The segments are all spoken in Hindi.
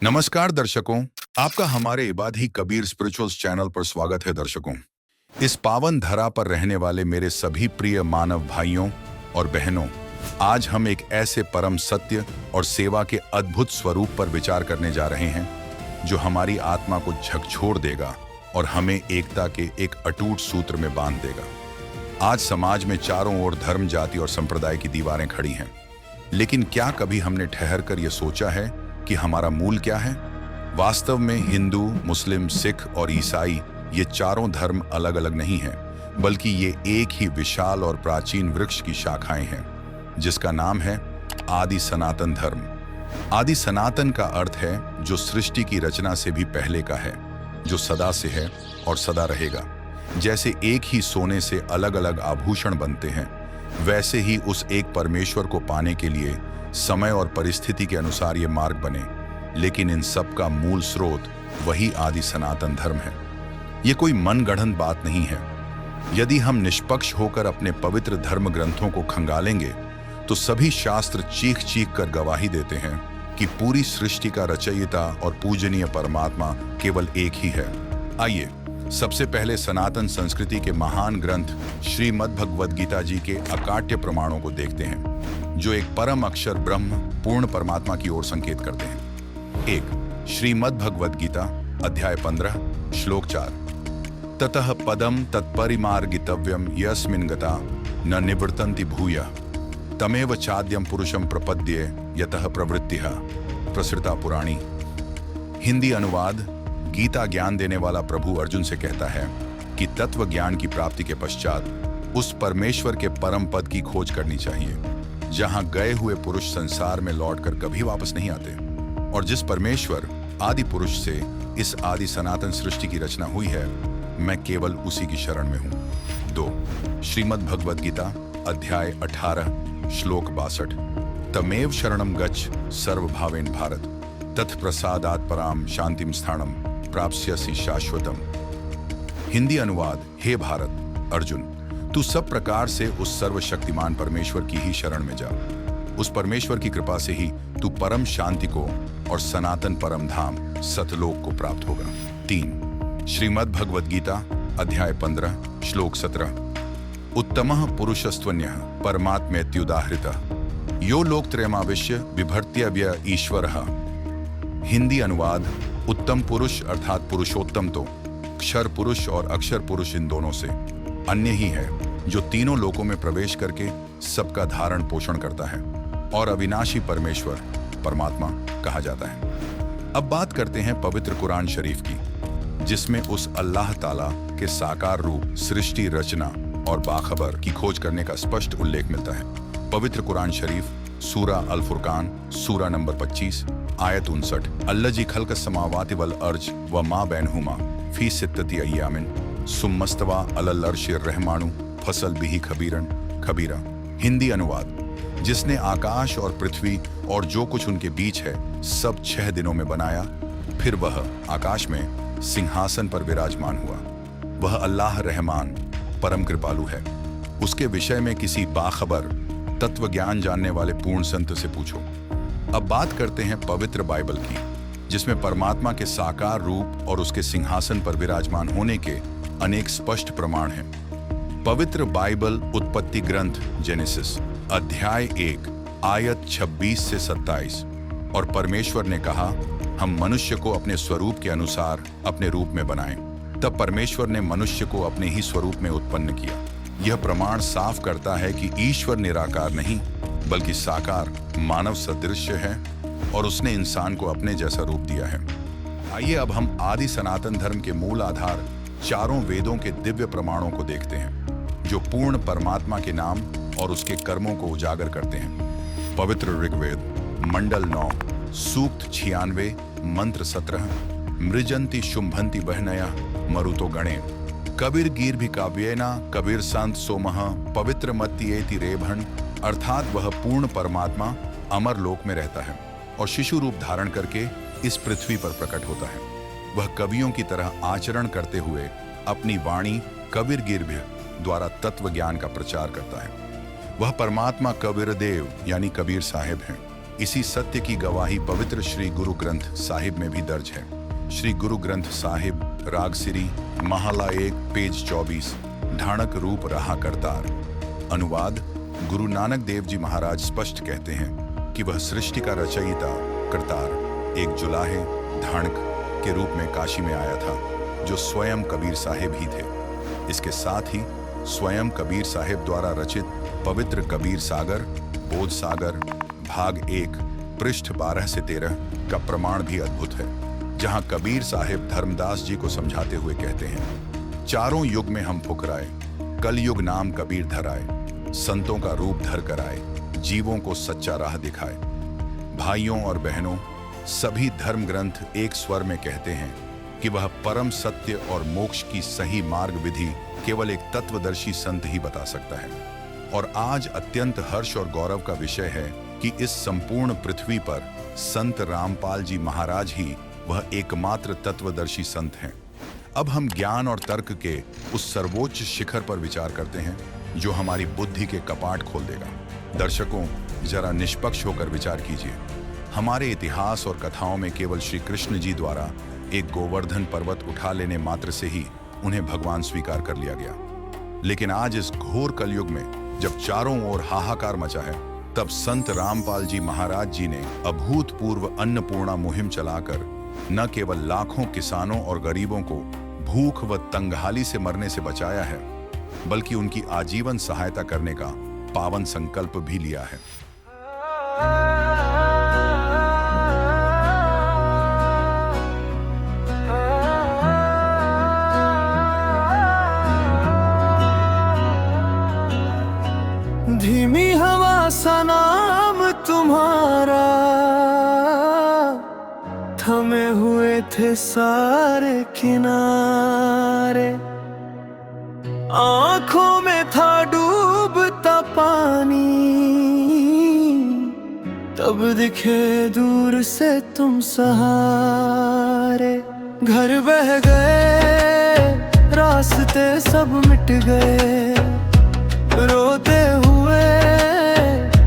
नमस्कार दर्शकों, आपका हमारे इबादी कबीर स्पिरिचुअल्स चैनल पर स्वागत है। दर्शकों, इस पावन धरा पर रहने वाले मेरे सभी प्रिय मानव भाइयों और बहनों, आज हम एक ऐसे परम सत्य और सेवा के अद्भुत स्वरूप पर विचार करने जा रहे हैं जो हमारी आत्मा को झकझोर देगा और हमें एकता के एक अटूट सूत्र में बांध देगा। आज समाज में चारों ओर धर्म, जाति और संप्रदाय की दीवारें खड़ी हैं, लेकिन क्या कभी हमने ठहर कर यह सोचा है कि हमारा मूल क्या है? वास्तव में हिंदू, मुस्लिम, सिख और ईसाई ये चारों धर्म अलग अलग नहीं हैं, बल्कि ये एक ही विशाल और प्राचीन वृक्ष की शाखाएं हैं, जिसका नाम है आदि सनातन धर्म। आदि सनातन का अर्थ है जो सृष्टि की रचना से भी पहले का है, जो सदा से है और सदा रहेगा। जैसे एक ही सोने से अलग अलग आभूषण बनते हैं, वैसे ही उस एक परमेश्वर को पाने के लिए समय और परिस्थिति के अनुसार ये मार्ग बने, लेकिन इन सब का मूल स्रोत वही आदि सनातन धर्म है। ये कोई मनगढ़ंत बात नहीं है। यदि हम निष्पक्ष होकर अपने पवित्र धर्म ग्रंथों को खंगालेंगे तो सभी शास्त्र चीख चीख कर गवाही देते हैं कि पूरी सृष्टि का रचयिता और पूजनीय परमात्मा केवल एक ही है। आइए सबसे पहले सनातन संस्कृति के महान ग्रंथ श्रीमद् भगवद गीता जी के अकाट्य प्रमाणों को देखते हैं, जो एक परम अक्षर ब्रह्म पूर्ण परमात्मा की ओर संकेत करते हैं। 1. श्रीमद् भगवद गीता अध्याय 15 श्लोक 4। ततः पदम तत्परिमार्गितव्यम यस्मिन् गता न निवर्तन्ति भूयः तमेव चाद्यम पुरुषम प्रपद्ये यतः प्रवृत्तिः प्रसृता पुराणी। हिंदी अनुवाद। गीता ज्ञान देने वाला प्रभु अर्जुन से कहता है कि तत्व ज्ञान की प्राप्ति के पश्चात उस परमेश्वर के परम पद की खोज करनी चाहिए, जहां गए हुए पुरुष संसार में लौटकर कभी वापस नहीं आते, और जिस परमेश्वर आदि पुरुष से इस आदि सनातन सृष्टि की रचना हुई है, मैं केवल उसी की शरण में हूं। 2. श्रीमद् भगवद गीता अध्याय 18 श्लोक 62। तमेव शरणम गच्छ सर्वभावेन भारत तत्प्रसादात् पराम शांतिम स्थानम प्राप्स्यसि शाश्वतम। हिंदी अनुवाद। हे भारत, अर्जुन, तू सब प्रकार से उस सर्वशक्तिमान परमेश्वर की ही शरण में जा। उस परमेश्वर की कृपा से ही तू परम शांति को और सनातन परम धाम सतलोक को प्राप्त होगा। 3. श्रीमद् भगवद गीता अध्याय 15 श्लोक 17। उत्तमः पुरुषस्त्वन्यः परमात्मेत्युदाहृतः यो लोकत्रयमाविश्य बिभर्त्यव्य ईश्वरः। हिंदी अनुवाद। उत्तम पुरुष अर्थात पुरुषोत्तम तो क्षर पुरुष और अक्षर पुरुष इन दोनों से अन्य ही है, जो तीनों लोकों में प्रवेश करके सबका धारण पोषण करता है और अविनाशी परमेश्वर परमात्मा कहा जाता है। अब बात करते हैं पवित्र कुरान शरीफ की, जिसमें उस अल्लाह ताला के साकार रूप, सृष्टि रचना और बाखबर की खोज करने का स्पष्ट उल्लेख मिलता है। पवित्र कुरान शरीफ सूरा अल फुरकान सूरा नंबर 25 आयत 59। अल्लाजी खल्क समावाति वल अर्ज व मा बैनहुमा फी सित्तति अय्यामिन सुम्मस्तवा अलल अर्शिर रहमानु फसल बिही खबीरन खबीरा। हिंदी अनुवाद। जिसने आकाश और पृथ्वी और जो कुछ उनके बीच है सब 6 दिनों में बनाया, फिर वह आकाश में सिंहासन पर विराजमान हुआ। वह अल्लाह रहमान परम कृपालु है। उसके विषय में किसी बाखबर तत्व ज्ञान जानने वाले पूर्ण संत से पूछो। अब बात करते हैं पवित्र बाइबल की, जिसमें परमात्मा के साकार रूप और उसके सिंहासन पर विराजमान होने के अनेक स्पष्ट प्रमाण हैं। पवित्र बाइबल उत्पत्ति ग्रंथ जेनेसिस अध्याय 1 आयत 26 से 27। और परमेश्वर ने कहा, हम मनुष्य को अपने स्वरूप के अनुसार अपने रूप में बनाएं। तब परमेश्वर ने मनुष्य को अपने ही स्वरूप में उत्पन्न किया। यह प्रमाण साफ करता है कि ईश्वर निराकार नहीं बल्कि साकार मानव सदृश्य है और उसने इंसान को अपने जैसा रूप दिया है। आइए अब हम आदि सनातन धर्म के मूल आधार चारों वेदों के दिव्य प्रमाणों को देखते हैं, जो पूर्ण परमात्मा के नाम और उसके कर्मों को उजागर करते हैं। पवित्र ऋग्वेद मंडल 9 सूक्त 96 मंत्र 17। मृजंती शुंभंती बहनया मरुतो गणे कबीर गीर भी काव्येना कबीर संत सोमह पवित्र मत्तियेति रेभण। अर्थात वह पूर्ण परमात्मा अमर लोक में रहता है और शिशु रूप धारण करके इस पृथ्वी पर प्रकट होता है। वह कवियों की तरह आचरण करते हुए अपनी वाणी कबीर गिरभ्य द्वारा तत्व ज्ञान का प्रचार करता है। वह परमात्मा कबीर देव यानी कबीर साहिब हैं। इसी सत्य की गवाही पवित्र श्री गुरु ग्रंथ साहिब में भी दर्ज है। श्री गुरु ग्रंथ साहिब राग सिरी महला 1 पेज 24 ढाणक रूप रहा करतार। अनुवाद गुरु नानक देव जी महाराज स्पष्ट कहते हैं कि वह सृष्टि का रचयिता करतार एक जुलाहे ढाणक के रूप में काशी में आया था, जो स्वयं कबीर साहिब ही थे। इसके साथ ही स्वयं कबीर साहिब द्वारा रचित पवित्र कबीर सागर बोध सागर भाग 1 पृष्ठ 12 से 13 का प्रमाण भी अद्भुत है, जहां कबीर साहिब धर्मदास जी को समझाते हुए कहते हैं, चारों युग में हम फुकराए, कलयुग नाम कबीर धराए, संतों का रूप धर कर आए, जीवों को सच्चा राह दिखाए। भाइयों और बहनों, सभी धर्म ग्रंथ एक स्वर में कहते हैं कि वह परम सत्य और मोक्ष की सही मार्ग विधि केवल एक तत्वदर्शी संत ही बता सकता है। और आज अत्यंत हर्ष और गौरव का विषय है कि इस संपूर्ण पृथ्वी पर संत रामपाल जी महाराज ही वह एकमात्र तत्वदर्शी संत हैं। अब हम ज्ञान और तर्क के उस सर्वोच्च शिखर पर विचार करते हैं जो हमारी बुद्धि के कपाट खोल देगा। दर्शकों, जरा निष्पक्ष होकर विचार कीजिए। हमारे इतिहास और कथाओं में केवल श्री कृष्ण जी द्वारा एक गोवर्धन पर्वत उठा लेने मात्र से ही उन्हें भगवान स्वीकार कर लिया गया। लेकिन आज इस घोर कलयुग में जब चारों ओर हाहाकार मचा है, तब संत रामपाल जी महाराज जी ने अभूतपूर्व अन्नपूर्णा मुहिम चलाकर न केवल लाखों किसानों और गरीबों को भूख व तंगहाली से मरने से बचाया है, बल्कि उनकी आजीवन सहायता करने का पावन संकल्प भी लिया है। धीमी हवा सा नाम तुम्हारा, थमे हुए थे सारे किनारे, आंखों में था डूबता पानी, तब दिखे दूर से तुम सहारे। घर बह गए, रास्ते सब मिट गए, रोते हुए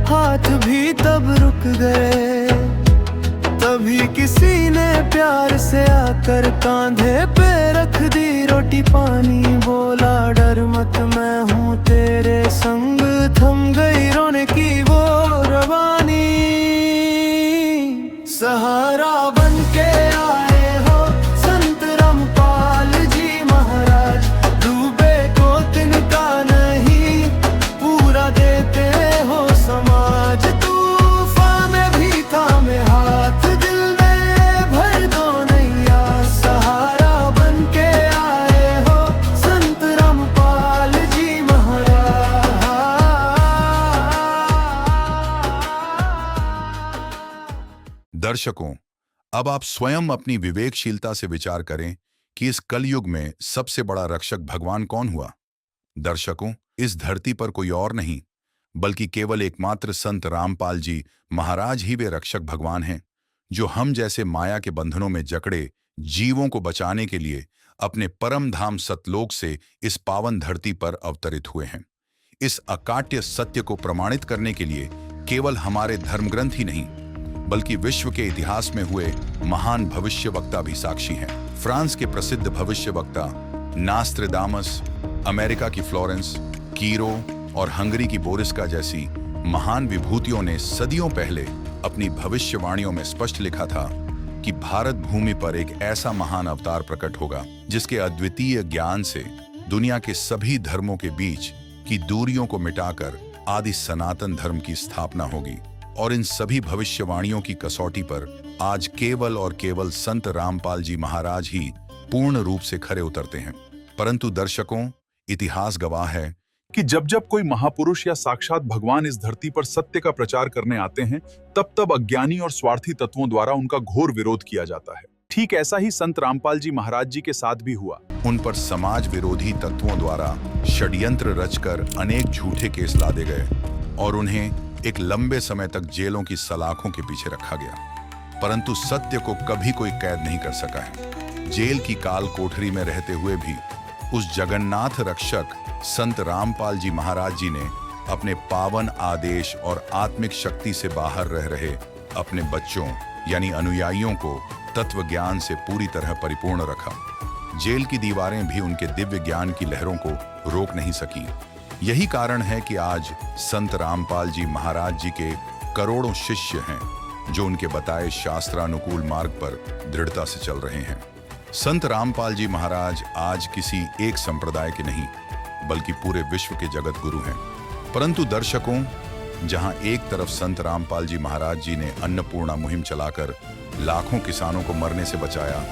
हाथ भी तब रुक गए। तभी किसी ने प्यार से आकर कांधे पे रख दी रोटी पानी, बोला डर मत मैं हूँ तेरे संग, थम गई रोने की वो रवानी। सहारा बन के आए हो संत रामपाल जी महाराज, डूबे को तिनका नहीं पूरा देते हो समाज। तूफान में भी थामे हाथ, दिल में भर दो नैया। सहारा बन के आए हो संत रामपाल जी महाराज। दर्शकों, अब आप स्वयं अपनी विवेकशीलता से विचार करें कि इस कलयुग में सबसे बड़ा रक्षक भगवान कौन हुआ। दर्शकों, इस धरती पर कोई और नहीं बल्कि केवल एकमात्र संत रामपाल जी महाराज ही वे रक्षक भगवान हैं, जो हम जैसे माया के बंधनों में जकड़े जीवों को बचाने के लिए अपने परम धाम सतलोक से इस पावन धरती पर अवतरित हुए हैं। इस अकाट्य सत्य को प्रमाणित करने के लिए केवल हमारे धर्मग्रंथ ही नहीं बल्कि विश्व के इतिहास में हुए महान भविष्यवक्ता भी साक्षी हैं। फ्रांस के प्रसिद्ध भविष्यवक्ता नास्ट्रेदामस, अमेरिका की फ्लोरेंस, कीरो और हंगरी की बोरिस्का जैसी महान विभूतियों ने सदियों पहले अपनी भविष्यवाणियों में स्पष्ट लिखा था कि भारत भूमि पर एक ऐसा महान अवतार प्रकट होगा जिसके अद्वितीय ज्ञान से दुनिया के सभी धर्मों के बीच की दूरियों को मिटाकर आदि सनातन धर्म की स्थापना होगी। और इन सभी भविष्यवाणियों की कसौटी पर आज केवल और केवल संत रामपाल जी महाराज ही पूर्ण रूप से खरे उतरते हैं। परंतु दर्शकों, इतिहास गवाह है कि जब जब कोई महापुरुष या साक्षात भगवान इस धरती पर सत्य का प्रचार करने आते हैं, तब तब अज्ञानी और स्वार्थी तत्वों द्वारा उनका घोर विरोध किया जाता है। ठीक ऐसा ही संत रामपाल जी महाराज जी के साथ भी हुआ। उन पर समाज विरोधी तत्वों द्वारा षड्यंत्र रचकर अनेक झूठे केस लादे गए और उन्हें एक लंबे समय तक जेलों की सलाखों के पीछे रखा गया। परंतु सत्य को कभी कोई कैद नहीं कर सका है। जेल की काल कोठरी में रहते हुए भी उस जगन्नाथ रक्षक संत रामपाल जी महाराज जी ने अपने पावन आदेश और आत्मिक शक्ति से बाहर रह रहे अपने बच्चों यानी अनुयायियों को तत्व ज्ञान से पूरी तरह परिपूर्ण रखा। जेल की दीवारें भी उनके दिव्य ज्ञान की लहरों को रोक नहीं सकी। यही कारण है कि आज संत रामपाल जी महाराज जी के करोड़ों शिष्य हैं जो उनके बताए शास्त्रानुकूल मार्ग पर दृढ़ता से चल रहे हैं। संत रामपाल जी महाराज आज किसी एक संप्रदाय के नहीं बल्कि पूरे विश्व के जगत गुरु हैं। परंतु दर्शकों, जहां एक तरफ संत रामपाल जी महाराज जी ने अन्नपूर्णा मुहिम चलाकर लाखों किसानों को मरने से बचाया,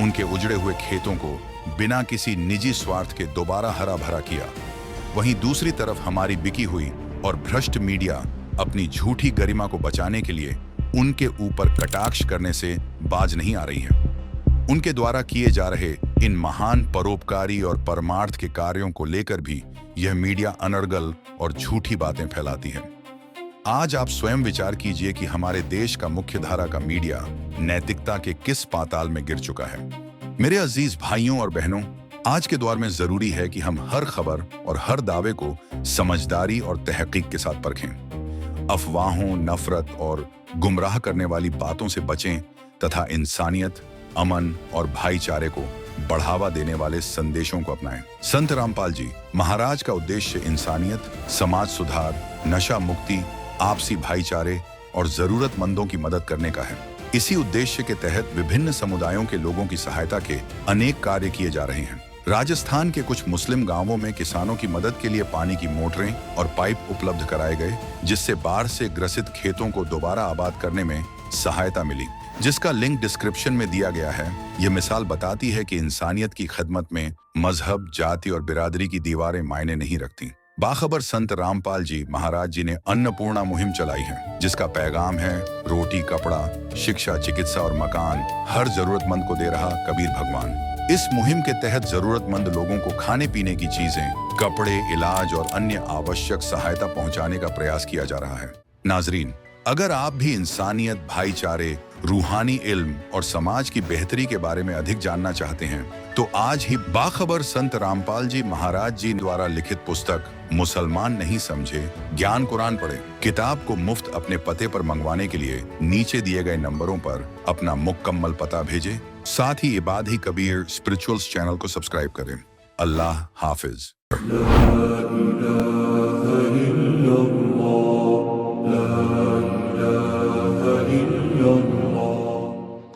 उनके उजड़े हुए खेतों को बिना किसी निजी स्वार्थ के दोबारा हरा भरा किया, वहीं दूसरी तरफ हमारी बिकी हुई और भ्रष्ट मीडिया अपनी झूठी गरिमा को बचाने के लिए उनके ऊपर कटाक्ष करने से बाज नहीं आ रही है। उनके द्वारा किए जा रहे इन महान परोपकारी और परमार्थ के कार्यों को लेकर भी यह मीडिया अनर्गल और झूठी बातें फैलाती है। आज आप स्वयं विचार कीजिए कि हमारे देश का मुख्यधारा का मीडिया नैतिकता के किस पाताल में गिर चुका है। मेरे अजीज भाइयों और बहनों, आज के दौर में जरूरी है कि हम हर खबर और हर दावे को समझदारी और तहकीक के साथ परखें। अफवाहों, नफरत और गुमराह करने वाली बातों से बचें तथा इंसानियत, अमन और भाईचारे को बढ़ावा देने वाले संदेशों को अपनाएं। संत रामपाल जी महाराज का उद्देश्य इंसानियत, समाज सुधार, नशा मुक्ति, आपसी भाईचारे और जरूरतमंदों की मदद करने का है। इसी उद्देश्य के तहत विभिन्न समुदायों के लोगों की सहायता के अनेक कार्य किए जा रहे हैं। राजस्थान के कुछ मुस्लिम गांवों में किसानों की मदद के लिए पानी की मोटरें और पाइप उपलब्ध कराए गए, जिससे बाढ़ से ग्रसित खेतों को दोबारा आबाद करने में सहायता मिली, जिसका लिंक डिस्क्रिप्शन में दिया गया है। यह मिसाल बताती है कि इंसानियत की खिदमत में मजहब, जाति और बिरादरी की दीवारें मायने नहीं रखती। बाखबर संत रामपाल जी महाराज जी ने अन्नपूर्णा मुहिम चलाई है, जिसका पैगाम है रोटी, कपड़ा, शिक्षा, चिकित्सा और मकान हर जरूरतमंद को दे रहा कबीर भगवान। इस मुहिम के तहत जरूरतमंद लोगों को खाने पीने की चीजें, कपड़े, इलाज और अन्य आवश्यक सहायता पहुंचाने का प्रयास किया जा रहा है। नाजरीन, अगर आप भी इंसानियत, भाईचारे, रूहानी इल्म और समाज की बेहतरी के बारे में अधिक जानना चाहते हैं तो आज ही बाखबर संत रामपाल जी महाराज जी द्वारा लिखित पुस्तक मुसलमान नहीं समझे ज्ञान कुरान पढ़े किताब को मुफ्त अपने पते पर मंगवाने के लिए नीचे दिए गए नंबरों पर अपना मुकम्मल पता भेजें। साथ ही इबादी कबीर स्पिरिचुअल्स चैनल को सब्सक्राइब करें। अल्लाह हाफिज।